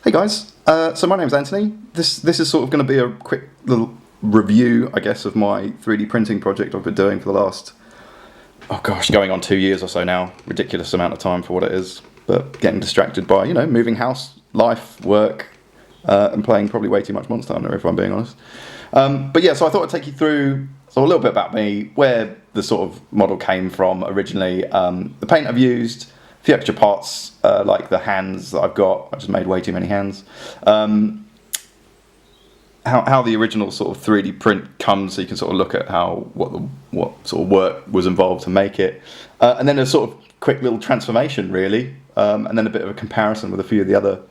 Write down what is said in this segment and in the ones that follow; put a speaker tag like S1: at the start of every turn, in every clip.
S1: Hey guys, so my name's Anthony. This is sort of going to be a quick little review, I guess, of my 3D printing project I've been doing for the last, going on 2 years or so now. Ridiculous amount of time for what it is, but getting distracted by, moving house, life, work, and playing probably way too much Monster Hunter, if I'm being honest. But yeah, so I thought I'd take you through a little bit about me, where the sort of model came from originally, the paint I've used, a few extra parts like the hands that I've got. I just made way too many hands. How the original sort of 3D print comes, so you can sort of look at what sort of work was involved to make it, and then a sort of quick little transformation really, and then a bit of a comparison with a few of the other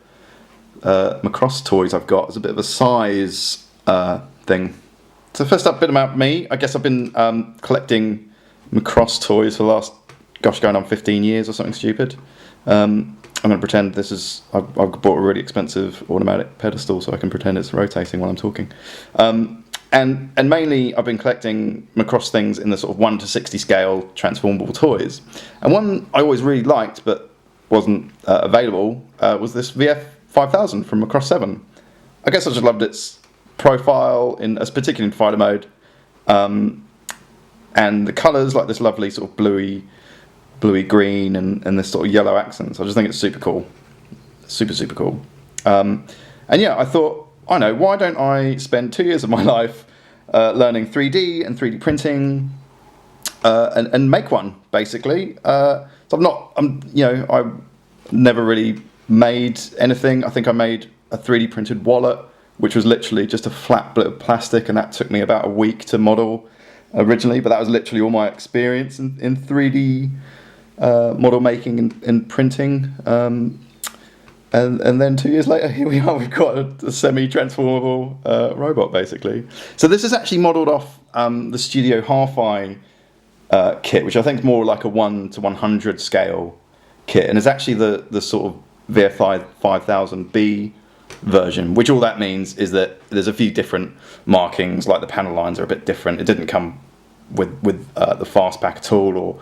S1: Macross toys I've got as a bit of a size thing. So first up, a bit about me. I guess I've been collecting Macross toys for the last, going on 15 years or something stupid. I'm going to pretend this is, I've bought a really expensive automatic pedestal so I can pretend it's rotating while I'm talking. And mainly I've been collecting Macross things in the sort of 1 to 60 scale transformable toys. And one I always really liked but wasn't available was this VF-5000 from Macross 7. I guess I just loved its profile, particularly in fighter mode. And the colours, like this lovely sort of bluey green and this sort of yellow accents. I just think it's super cool. Super cool. And yeah, I thought, why don't I spend 2 years of my life learning 3D and 3D printing and make one, basically. So I've never really made anything. I think I made a 3D printed wallet, which was literally just a flat bit of plastic, and that took me about a week to model originally, but that was literally all my experience in 3D model making and printing. And then 2 years later, here we are, we've got a semi-transformable robot, basically. So this is actually modelled off the Studio Hi-Fi kit, which I think is more like a 1 to 100 scale kit, and it's actually the sort of VF-5000B version, which all that means is that there's a few different markings, like the panel lines are a bit different. It didn't come with the fastback at all, or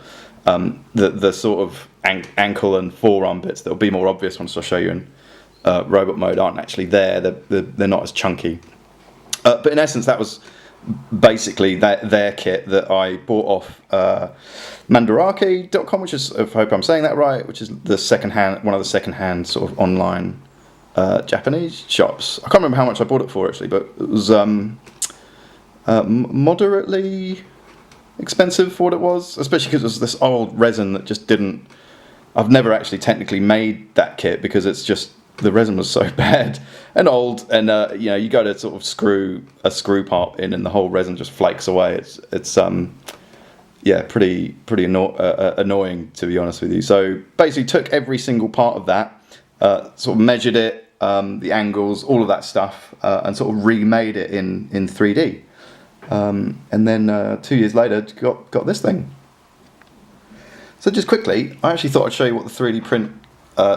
S1: the sort of ankle and forearm bits that will be more obvious once I show you in robot mode aren't actually there. They're not as chunky. But in essence, that was basically their kit that I bought off Mandarake.com, which is, I hope I'm saying that right, which is one of the second-hand sort of online Japanese shops. I can't remember how much I bought it for actually, but it was moderately expensive for what it was, especially because it was this old resin that just didn't. I've never actually technically made that kit because it's just the resin was so bad and old, and you go to sort of screw a screw part in and the whole resin just flakes away. It's pretty annoying, to be honest with you. So basically took every single part of that, sort of measured it, the angles, all of that stuff, and sort of remade it in 3D. And then 2 years later, got this thing. So just quickly, I actually thought I'd show you what the 3D print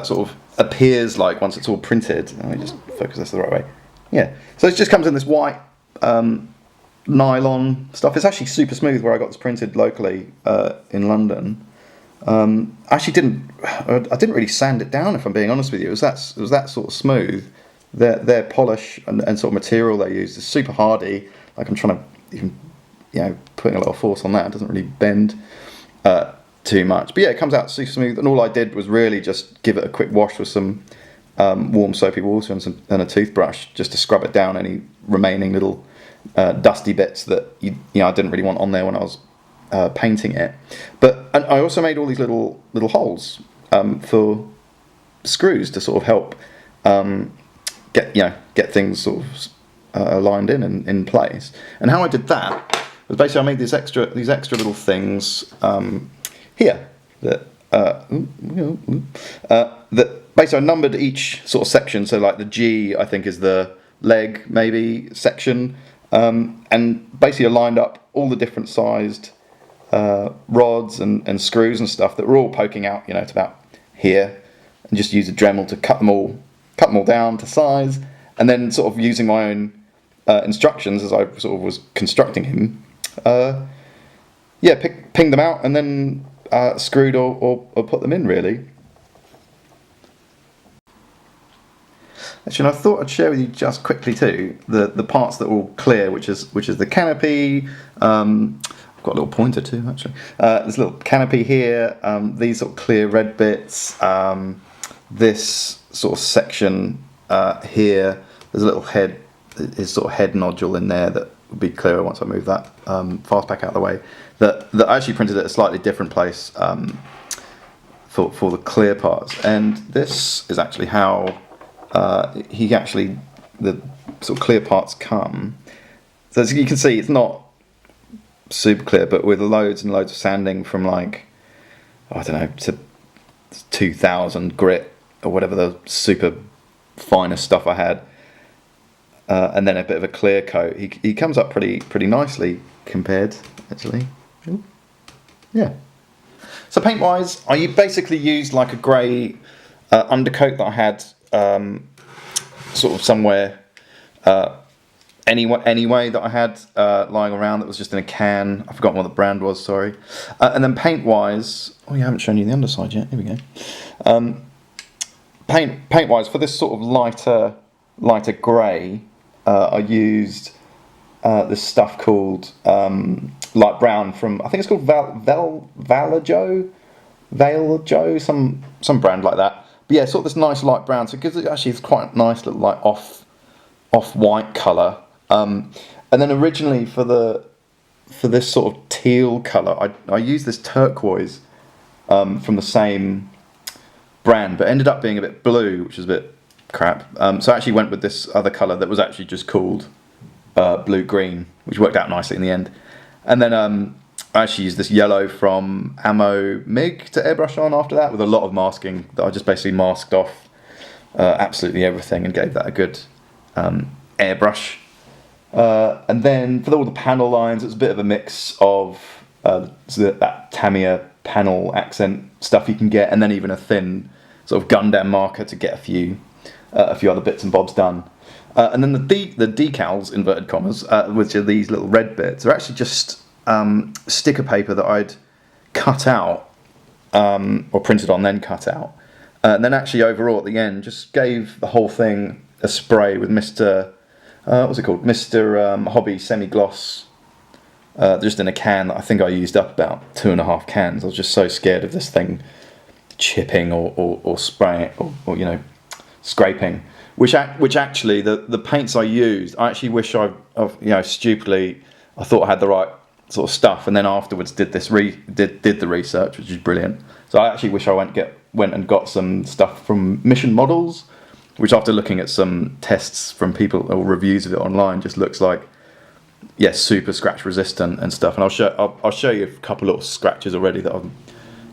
S1: sort of appears like once it's all printed. Let me just focus this the right way. Yeah. So it just comes in this white nylon stuff. It's actually super smooth where I got this printed locally in London. I didn't really sand it down, if I'm being honest with you. It was that sort of smooth. Their polish and sort of material they use is super hardy. Like I'm trying to even, putting a lot of force on that. It doesn't really bend too much. But yeah, it comes out super smooth. And all I did was really just give it a quick wash with some warm soapy water and a toothbrush, just to scrub it down any remaining little dusty bits that I didn't really want on there when I was painting it. And I also made all these little holes for screws to sort of help get things sort of aligned in place. And how I did that was basically I made these extra little things here that that basically I numbered each sort of section. So like the G, I think, is the leg maybe section, and basically I lined up all the different sized rods and screws and stuff that were all poking out, to about here, and just use a Dremel to cut them all down to size, and then sort of using my own instructions as I sort of was constructing him, pinged them out and then screwed or put them in really. Actually, I thought I'd share with you just quickly too the parts that are all clear, which is the canopy. I've got a little pointer too, actually. There's a little canopy here. These sort of clear red bits. This sort of section here. There's a little head, his sort of head nodule in there that will be clearer once I move that fast pack out of the way. That I actually printed at a slightly different place for the clear parts. And this is actually how the sort of clear parts come. So as you can see, it's not super clear, but with loads and loads of sanding from like, I don't know, to 2000 grit or whatever the super finest stuff I had, and then a bit of a clear coat. He comes up pretty nicely compared, actually. Yeah. So paint wise, I basically used like a grey undercoat that I had sort of somewhere anyway that I had lying around that was just in a can. I've forgotten what the brand was, sorry. And then paint wise, oh, you haven't shown you the underside yet. Here we go. Paint wise, for this sort of lighter grey, I used this stuff called light brown from, I think it's called Valajo, some brand like that. But yeah, sort of this nice light brown. So because actually it's quite a nice little like off-white colour. And then originally for this sort of teal colour, I used this turquoise from the same brand, but ended up being a bit blue, which was a bit crap. So I actually went with this other colour that was actually just called blue-green, which worked out nicely in the end. And then I actually used this yellow from Ammo MIG to airbrush on after that, with a lot of masking that I just basically masked off absolutely everything and gave that a good airbrush. And then for all the panel lines, it's a bit of a mix of that Tamiya panel accent stuff you can get, and then even a thin sort of Gundam marker to get a few other bits and bobs done. And then the decals, inverted commas, which are these little red bits, are actually just sticker paper that I'd cut out, or printed on then cut out. And then actually overall at the end just gave the whole thing a spray with Mr. What's it called? Mr. Hobby Semi-Gloss, just in a can that I think I used up about 2.5 cans. I was just so scared of this thing chipping or spraying or you know, scraping. Which actually the paints I used, I actually wish I've you know, stupidly I thought I had the right sort of stuff, and then afterwards did the research, which is brilliant. So I actually wish I went and got some stuff from Mission Models, which after looking at some tests from people or reviews of it online, just looks like, yeah, super scratch resistant and stuff. And I'll show you a couple little scratches already that I've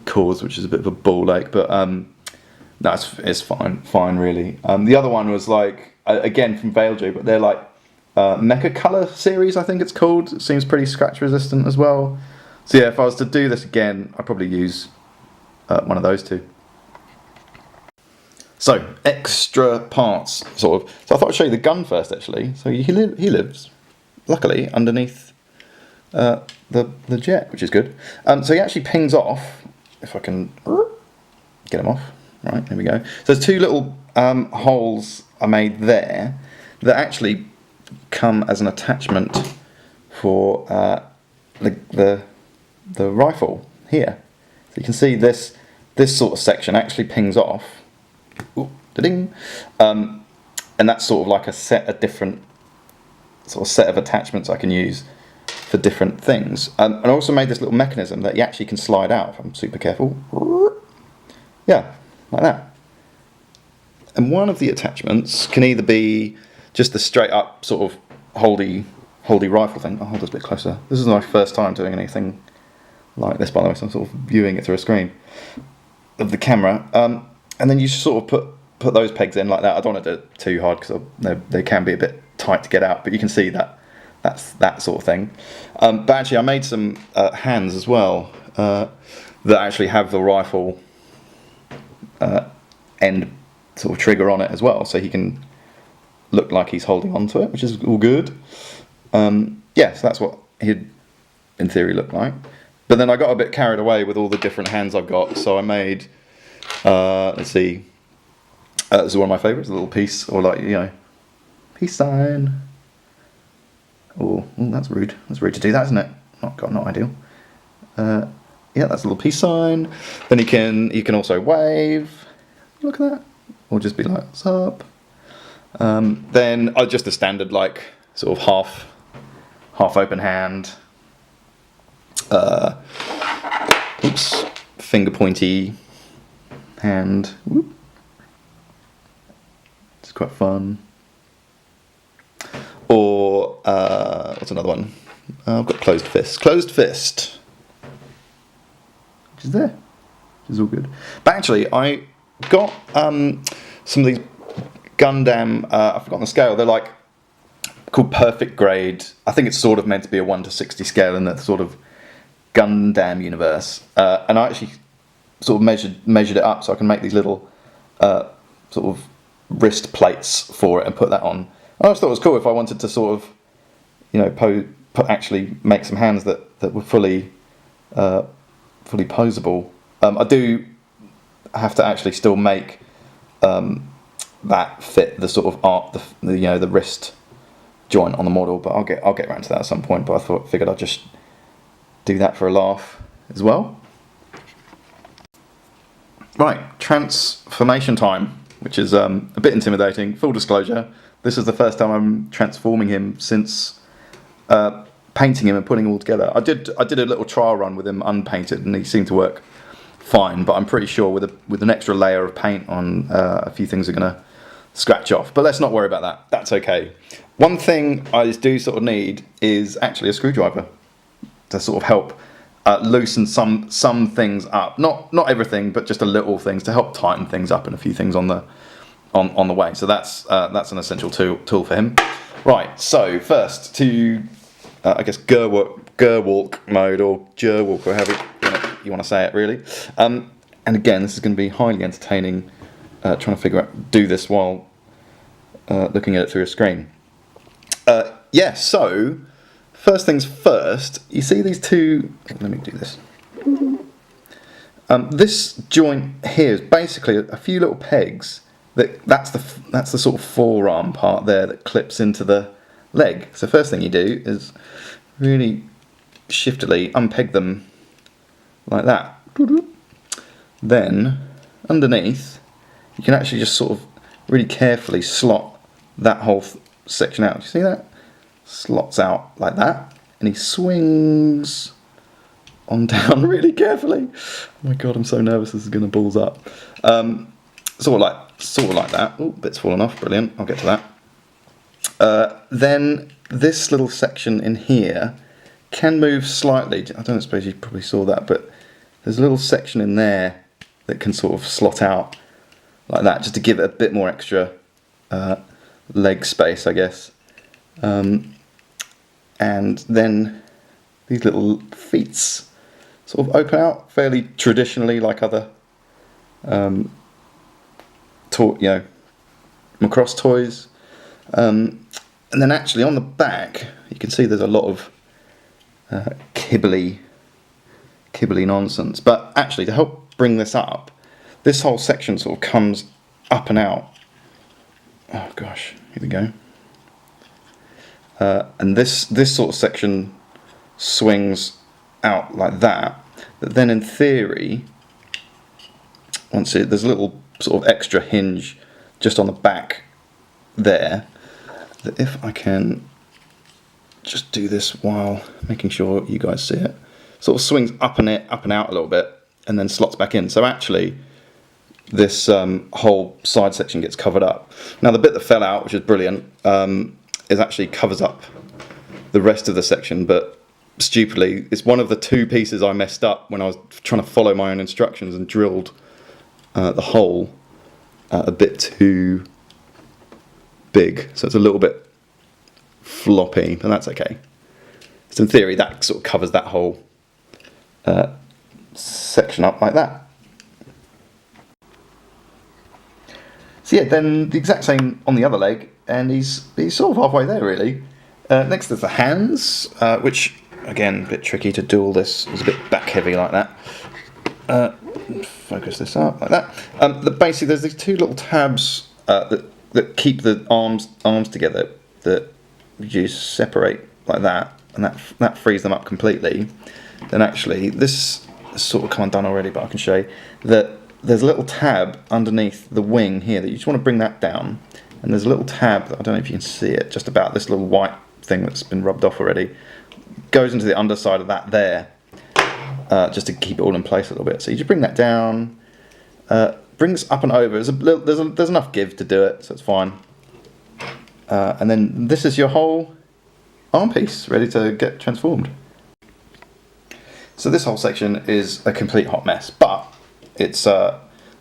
S1: caused, which is a bit of a ball ache, but no, it's fine really. The other one was like, again from Veilju, but they're like Mecha Color series, I think it's called. It seems pretty scratch resistant as well. So yeah, if I was to do this again, I'd probably use one of those two. So, extra parts, sort of. So I thought I'd show you the gun first, actually. So he lives, luckily, underneath the jet, which is good. So he actually pings off, if I can get him off. Right, here we go. So there's two little holes I made there that actually come as an attachment for the rifle here. So you can see this sort of section actually pings off. Ooh, da-ding. And that's sort of like a different sort of set of attachments I can use for different things. And I also made this little mechanism that you actually can slide out if I'm super careful. Yeah, like that. And one of the attachments can either be just the straight up sort of holdy rifle thing. I'll hold this a bit closer. This is my first time doing anything like this, by the way, so I'm sort of viewing it through a screen of the camera. And then you sort of put those pegs in like that. I don't want to do it too hard because they can be a bit tight to get out, but you can see that's that sort of thing. But actually I made some hands as well that actually have the rifle end sort of trigger on it as well, so he can look like he's holding onto it, which is all good. Yeah, so that's what he'd in theory look like. But then I got a bit carried away with all the different hands I've got, so I made let's see, This is one of my favourites, a little piece, or like, you know, peace sign. Oh, that's rude. That's rude to do that, isn't it? Not ideal. Yeah, that's a little peace sign. Then you can also wave. Look at that. Or just be like, what's up? Then just a standard, like, sort of half open hand. Oops, finger pointy hand. Whoop. It's quite fun. Or what's another one? I've got closed fist. Closed fist, which is there, which is all good. But actually, I got some of these Gundam. I've forgotten the scale. They're like called perfect grade. I think it's sort of meant to be a 1 to 60 scale in the sort of Gundam universe. And I actually sort of measured it up so I can make these little sort of wrist plates for it and put that on. I just thought it was cool if I wanted to sort of, you know, actually make some hands that were fully posable. I do have to actually still make that fit the sort of the wrist joint on the model, but I'll get around to that at some point. But I figured I'd just do that for a laugh as well. Right, transformation time, which is a bit intimidating. Full disclosure, this is the first time I'm transforming him since painting him and putting him all together. I did a little trial run with him unpainted, and he seemed to work fine. But I'm pretty sure with an extra layer of paint on, a few things are going to scratch off. But let's not worry about that. That's okay. One thing I do sort of need is actually a screwdriver to sort of help loosen some things up. Not everything, but just a little things to help tighten things up and a few things on the way. So that's an essential tool for him. Right. So first to I guess Gerwalk mode, or Gerwalk, or however you want to say it, really. And again, this is going to be highly entertaining. Trying to do this while looking at it through a screen. Yeah. So first things first. You see these two. Let me do this. This joint here is basically a few little pegs. That's the sort of forearm part there that clips into the leg. So first thing you do is really shiftily unpeg them like that. Then underneath you can actually just sort of really carefully slot that whole section out. Do you see that? Slots out like that, and he swings on down really carefully. Oh my god, I'm so nervous this is going to balls up. Sort of like that. Oh, bit's fallen off. Brilliant. I'll get to that. Then this little section in here can move slightly. I don't suppose you probably saw that, but there's a little section in there that can sort of slot out like that, just to give it a bit more extra leg space, I guess. And then these little feet sort of open out fairly traditionally, like other Macross toys. And then actually on the back you can see there's a lot of kibbly nonsense, but actually to help bring this up, this whole section sort of comes up and out. Oh gosh, here we go. And this sort of section swings out like that, but then in theory, there's a little sort of extra hinge just on the back there, that if I can just do this while making sure you guys see it, sort of swings up and out a little bit and then slots back in. So actually this whole side section gets covered up. Now the bit that fell out, which is brilliant, is actually covers up the rest of the section, but stupidly it's one of the two pieces I messed up when I was trying to follow my own instructions and drilled the hole a bit too big, so it's a little bit floppy, but that's okay. So in theory that sort of covers that whole section up like that. So yeah, then the exact same on the other leg, and he's sort of halfway there really. Next is the hands, which again a bit tricky to do all this. It's a bit back heavy like that. focus this up like that. Basically, there's these two little tabs that keep the arms together that you separate like that, and that frees them up completely. Then actually, this is sort of come undone already, but I can show you that there's a little tab underneath the wing here that you just want to bring that down, and there's a little tab that I don't know if you can see it, just about this little white thing that's been rubbed off already, goes into the underside of that there, just to keep it all in place a little bit. So you just bring that down, bring this up and over. There's enough give to do it, so it's fine. And then this is your whole arm piece ready to get transformed. So this whole section is a complete hot mess, but it's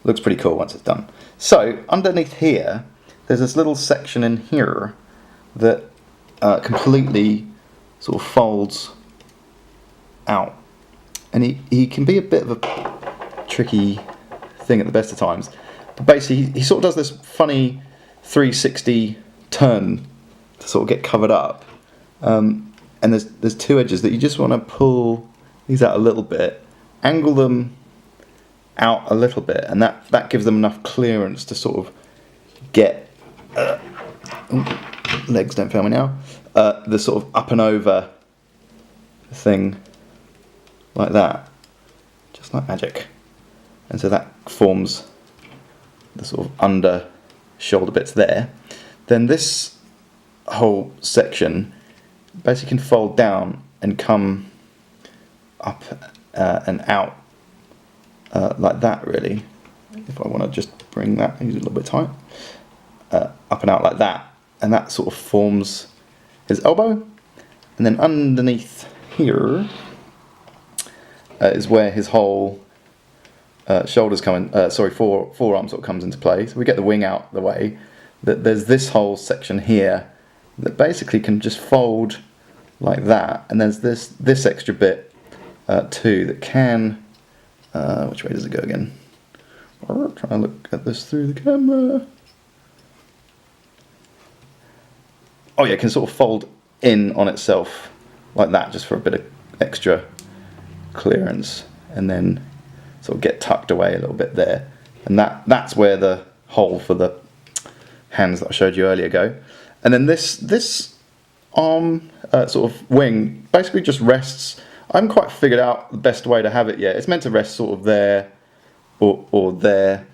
S1: looks pretty cool once it's done. So underneath here, there's this little section in here that completely sort of folds out, and he can be a bit of a tricky thing at the best of times. But basically, he sort of does this funny 360 turn to sort of get covered up, and there's two edges that you just want to pull these out a little bit, angle them out a little bit, and that gives them enough clearance to sort of get legs don't fail me now, the sort of up and over thing like that, just like magic. And so that forms the sort of under shoulder bits there. Then this whole section basically can fold down and come up and out like that, really. If I want to just bring that, use it a little bit tight, up and out like that, and that sort of forms his elbow. And then underneath here is where his whole shoulders come in, forearm sort of comes into play. So we get the wing out the way. There's this whole section here that basically can just fold like that, and there's this extra bit too that can, which way does it go again? Try and look at this through the camera. Oh yeah, it can sort of fold in on itself like that, just for a bit of extra clearance, and then sort of get tucked away a little bit there. And that's where the hole for the hands that I showed you earlier go. And then this arm sort of wing basically just rests. I haven't quite figured out the best way to have it yet. It's meant to rest sort of there or there.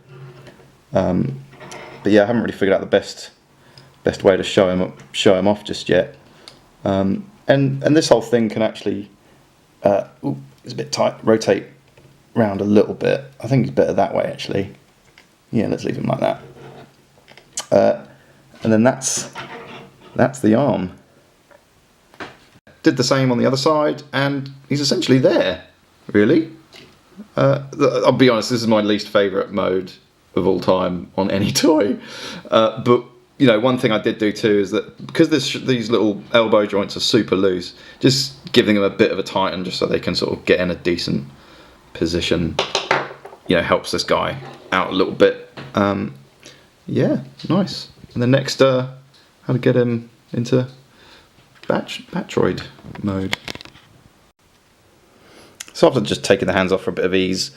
S1: But yeah, I haven't really figured out the best way to show him off just yet. And this whole thing can actually, it's a bit tight, rotate round a little bit. I think it's better that way actually. Yeah, let's leave him like that. And then that's the arm. Did the same on the other side, and he's essentially there, really. I'll be honest, this is my least favourite mode of all time on any toy. But you know, one thing I did do too is that because these little elbow joints are super loose, just giving them a bit of a tighten just so they can sort of get in a decent position, you know, helps this guy out a little bit. Yeah, nice. And then next, how to get him into Batroid mode. So after just taking the hands off for a bit of ease,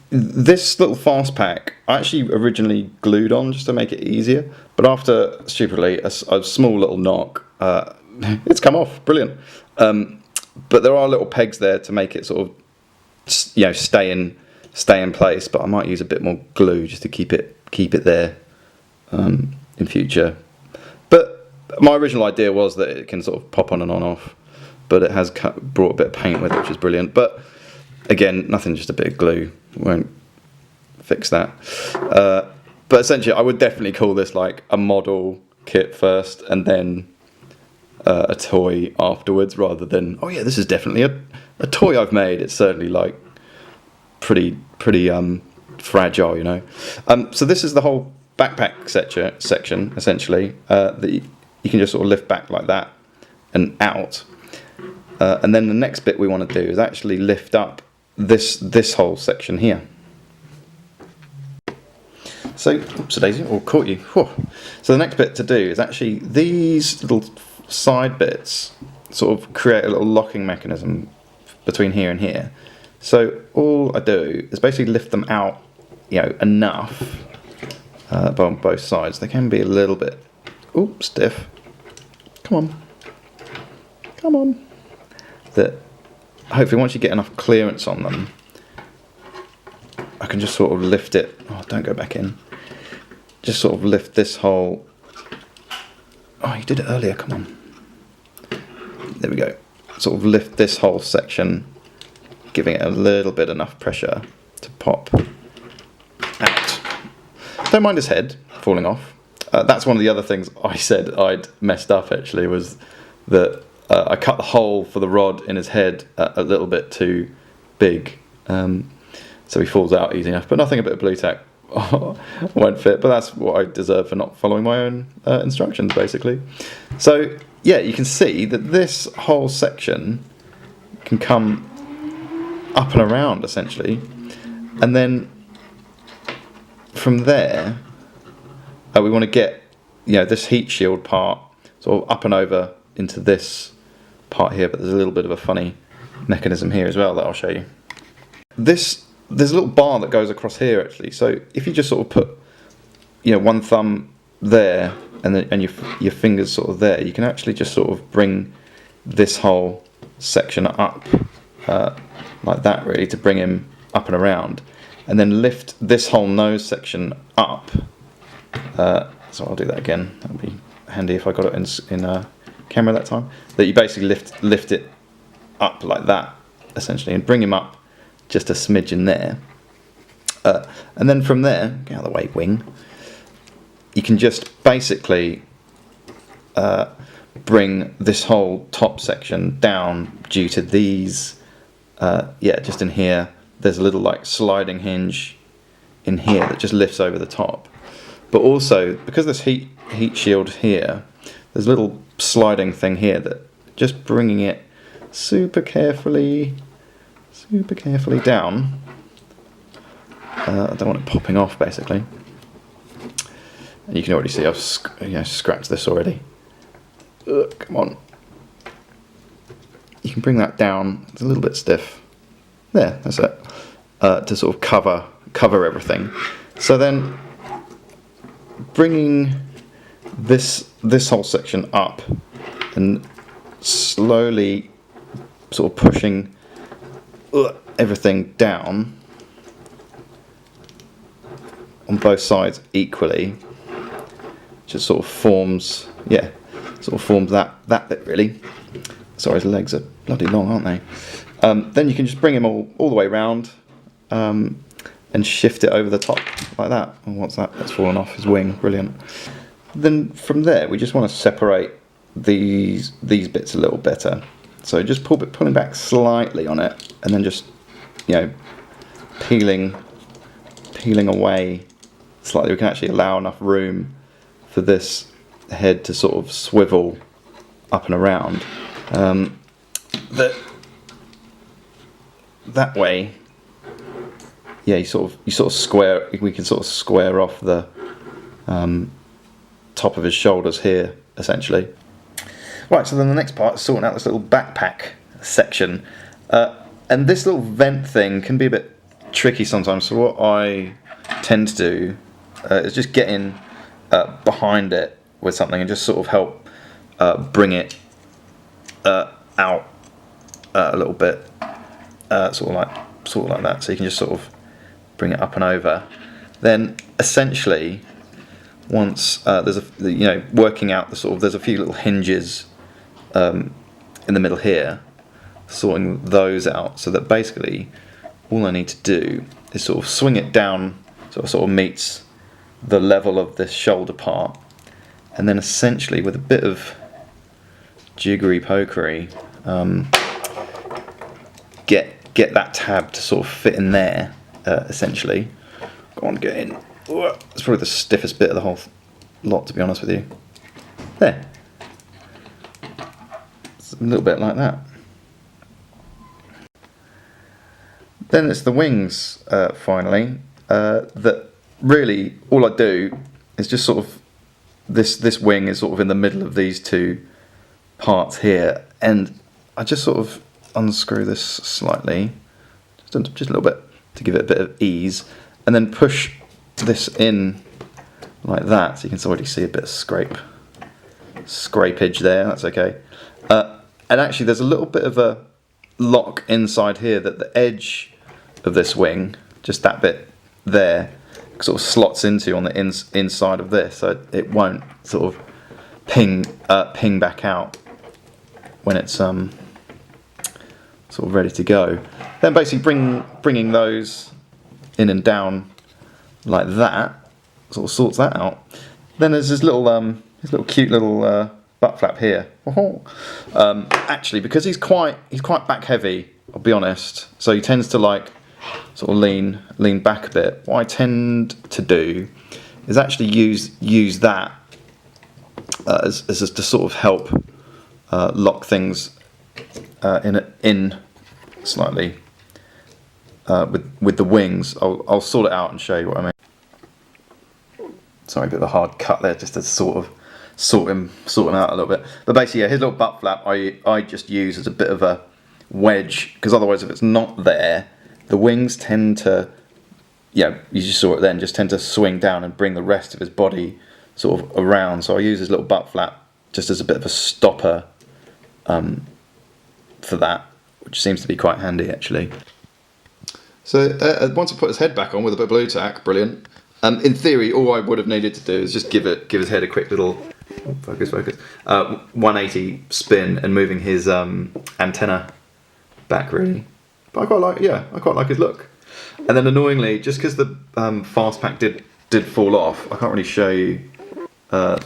S1: this little fast pack I actually originally glued on just to make it easier, but after stupidly a small little knock, it's come off. Brilliant. But there are little pegs there to make it sort of, you know, stay in place. But I might use a bit more glue just to keep it there in future. But my original idea was that it can sort of pop on and on off, but it has brought a bit of paint with it, which is brilliant. But again, nothing, just a bit of glue won't fix that. But essentially, I would definitely call this like a model kit first, and then a toy afterwards, rather than, oh yeah, this is definitely a toy I've made. It's certainly like pretty fragile, you know. So this is the whole backpack section essentially, that you can just sort of lift back like that and out. And then the next bit we want to do is actually lift up this whole section here. So, oops-a-daisy, or caught you. Whew. So the next bit to do is actually these little side bits sort of create a little locking mechanism between here and here. So all I do is basically lift them out, you know, enough on both sides. They can be a little bit, stiff. Come on. That hopefully once you get enough clearance on them, I can just sort of lift it. Oh, don't go back in. Just sort of lift this whole. Oh, you did it earlier. Come on. There we go. Sort of lift this whole section, giving it a little bit enough pressure to pop out. Don't mind his head falling off. That's one of the other things I said I'd messed up actually, was that I cut the hole for the rod in his head a little bit too big, so he falls out easy enough. But nothing a bit of blue tack won't fit, but that's what I deserve for not following my own instructions basically. So yeah, you can see that this whole section can come up and around essentially, and then from there we want to get, you know, this heat shield part sort of up and over into this part here, but there's a little bit of a funny mechanism here as well that I'll show you. There's a little bar that goes across here actually, so if you just sort of put, you know, one thumb there and your fingers sort of there, you can actually just sort of bring this whole section up like that really, to bring him up and around, and then lift this whole nose section up. So I'll do that again. That'll be handy if I got it in camera that time. That you basically lift it up like that essentially, and bring him up just a smidgen there. And then from there, get out of the way, wing. You can just basically bring this whole top section down due to these. Just in here, there's a little like sliding hinge in here that just lifts over the top. But also, because there's heat shield here, there's a little sliding thing here that just bringing it super carefully down. I don't want it popping off basically. And you can already see I've scratched this already. Come on. You can bring that down. It's a little bit stiff. There, that's it. To sort of cover everything. So then, bringing this whole section up and slowly sort of pushing everything down on both sides equally, just sort of forms that bit really. Sorry, his legs are bloody long, aren't they? Then you can just bring him all the way round and shift it over the top like that. And what's that? That's fallen off his wing. Brilliant. Then from there, we just want to separate these bits a little better. So just pulling back slightly on it, and then just, you know, peeling away slightly. We can actually allow enough room for this head to sort of swivel up and around. That way, yeah, you sort of square. We can sort of square off the top of his shoulders here, essentially. Right, so then the next part is sorting out this little backpack section, and this little vent thing can be a bit tricky sometimes. So what I tend to do is just get in behind it with something and just sort of help bring it out a little bit, sort of like that. So you can just sort of bring it up and over. Then essentially, once there's working out the sort of, there's a few little hinges in the middle here, sorting those out, so that basically all I need to do is sort of swing it down so it sort of meets the level of this shoulder part, and then essentially with a bit of jiggery pokery, get that tab to sort of fit in there, essentially. Go on, get in. It's probably the stiffest bit of the whole lot, to be honest with you. There. It's a little bit like that. Then it's the wings, finally. That really, all I do is just sort of, this wing is sort of in the middle of these two parts here, and I just sort of unscrew this slightly, just a little bit to give it a bit of ease, and then push this in like that, so you can already see a bit of scrapage there. That's okay. And actually, there's a little bit of a lock inside here that the edge of this wing, just that bit there, sort of slots into on the inside of this, so it won't sort of ping back out when it's sort of ready to go. Then basically bringing those in and down like that sort of sorts that out. Then there's this little cute little butt flap here. Actually, because he's quite back heavy, I'll be honest, so he tends to like sort of lean back a bit. What I tend to do is actually use that as to sort of help lock things in slightly with the wings. I'll sort it out and show you what I mean. Sorry, a bit of a hard cut there, just to sort of sort him out a little bit. But basically, yeah, his little butt flap I just use as a bit of a wedge, because otherwise, if it's not there, the wings tend to, yeah, you just saw it then, just tend to swing down and bring the rest of his body sort of around. So I use his little butt flap just as a bit of a stopper for that, which seems to be quite handy actually. So once I put his head back on with a bit of blue tack, brilliant. In theory, all I would have needed to do is just give his head a quick little focus 180 spin and moving his antenna back really. But I quite like his look. And then annoyingly, just because the fast pack did fall off, I can't really show you that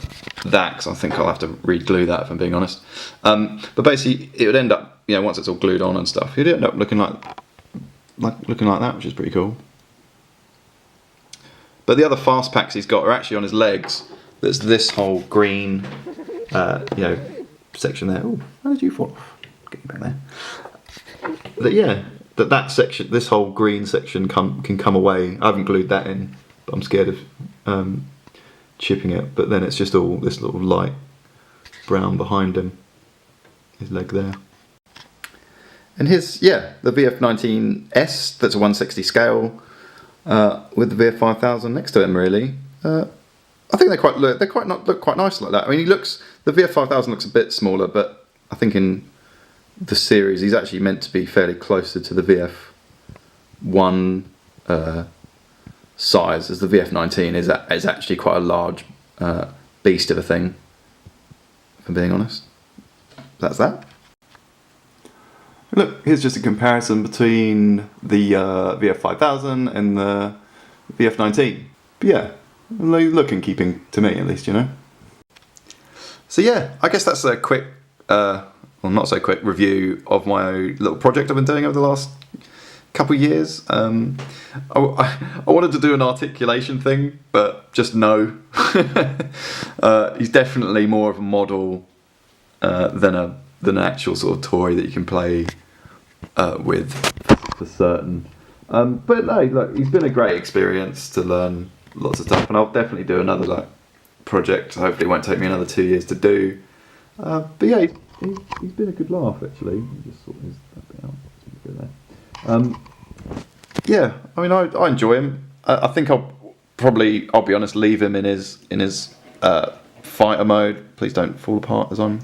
S1: because I think I'll have to re-glue that if I'm being honest. But basically, it would end up, once it's all glued on and stuff, it'd end up looking like that, which is pretty cool. But the other fast packs he's got are actually on his legs. There's this whole green, section there. Oh, how did you fall off? Get you back there. That section, this whole green section can come away. I haven't glued that in, but I'm scared of chipping it. But then it's just all this little light brown behind him, his leg there. And his, the VF-19S, that's a 160 scale. With the VF-5000 next to him, really. I think they look quite nice like that. I mean, the VF-5000 looks a bit smaller, but I think in the series he's actually meant to be fairly closer to the VF-1 size, as the VF-19 is actually quite a large beast of a thing, if I'm being honest. That's that. Look, here's just a comparison between the VF-5000 and the VF-19. But yeah, they look in keeping to me, at least, So yeah, I guess that's a quick, well, not so quick review of my little project I've been doing over the last couple of years. I wanted to do an articulation thing, but just no. He's definitely more of a model than an actual sort of toy that you can play with for certain. But no, look, he's been a great experience to learn lots of stuff, and I'll definitely do another project. Hopefully it won't take me another 2 years to do. But yeah, he's been a good laugh actually. Let me just sort that bit out. Yeah, I mean I enjoy him. I think I'll be honest, leave him in his fighter mode. Please don't fall apart as I'm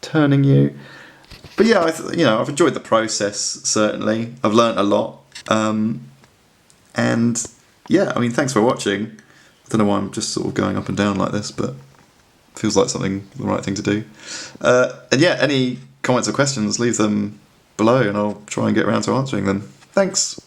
S1: turning you. But yeah, I've enjoyed the process, certainly. I've learnt a lot. And yeah, I mean, thanks for watching. I don't know why I'm just sort of going up and down like this, but it feels like the right thing to do. And yeah, any comments or questions, leave them below and I'll try and get around to answering them. Thanks.